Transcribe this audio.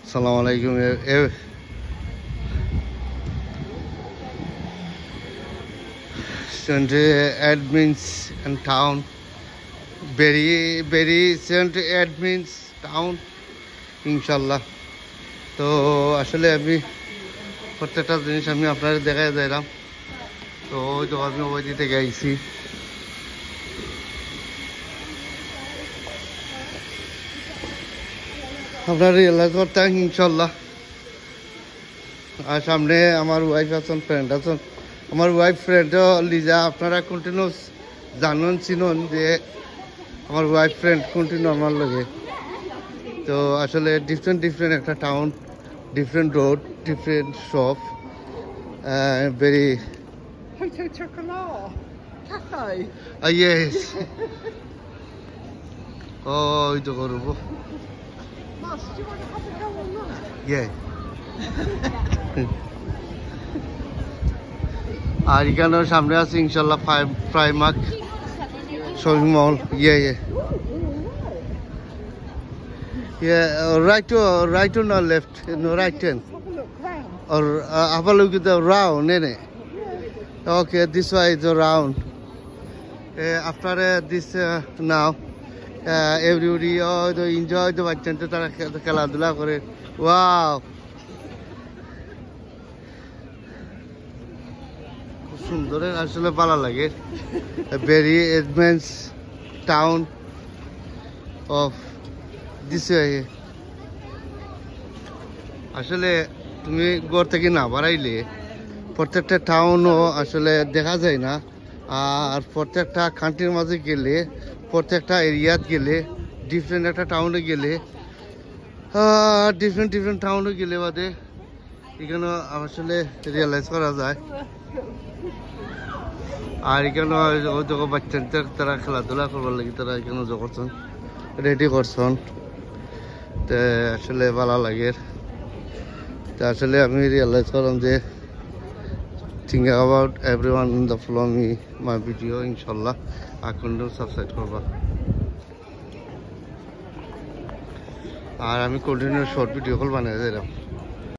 Assalamu alaikum. Sent admins and town. Very sent admins town. Inshallah. তো আসলে আমি প্রত্যেকটা জিনিস আমি আপনাদের দেখাই যাইলাম। তো ওই তো আমি ওই দিকে গেছি। আপনারা রিয়েলাইজ করতেন ইনশাল্লাহ। আর সামনে আমার ওয়াইফ আছেন, ফ্রেন্ড আছেন। আমার ওয়াইফ ফ্রেন্ডও লিজা, আপনারা কন্টিনিউস জানুন চিনুন যে আমার ওয়াইফ ফ্রেন্ড কন্টিনিউ আমার লগে। তো আসলে ডিফারেন্ট একটা town, different road, different shop, very Hotel Chocolat Cafe. Yes. ওই তো করবো Mas, do you want to have a go on that? ইয়ে। আর এখানেও সামনে আছে ইনশাল্লাহ প্রাইমার্ক শপিং মল। ইয়ে right to no left, no right hand, Have a look round. or have a look at the round, innit? Okay, this way is around. After this now, everybody enjoy the বাচ্চান তো তারা খেলাধুলা করে। Wow, খুব সুন্দর, আসলে ভালো লাগে। Very advance town of this way. আসলে তুমি ঘর থেকে না বাড়াইলে প্রত্যেকটা টাউনও আসলে দেখা যায় না। আর প্রত্যেকটা কান্ট্রির মাঝে গেলে, প্রত্যেকটা এরিয়াত গেলে, ডিফারেন্ট একটা টাউনে গেলে, ডিফারেন্ট টাউনে গেলে বাদে এখানে আসলে রিয়েলাইজ করা যায়। আর এখানে ওই যখন বাচ্চাদের তারা খেলাধুলা করবার লাগে, তারা এখানে করছেন, রেডি করছেন। তো আসলে ভালো লাগে। তো আসলে আমি রিয়েলাইজ করলাম যে think about everyone in the follow me my video inshallah. I couldn't subscribe করবা। আর আমি কন্টিনিউ শর্ট ভিডিও কল বানিয়ে দিলাম।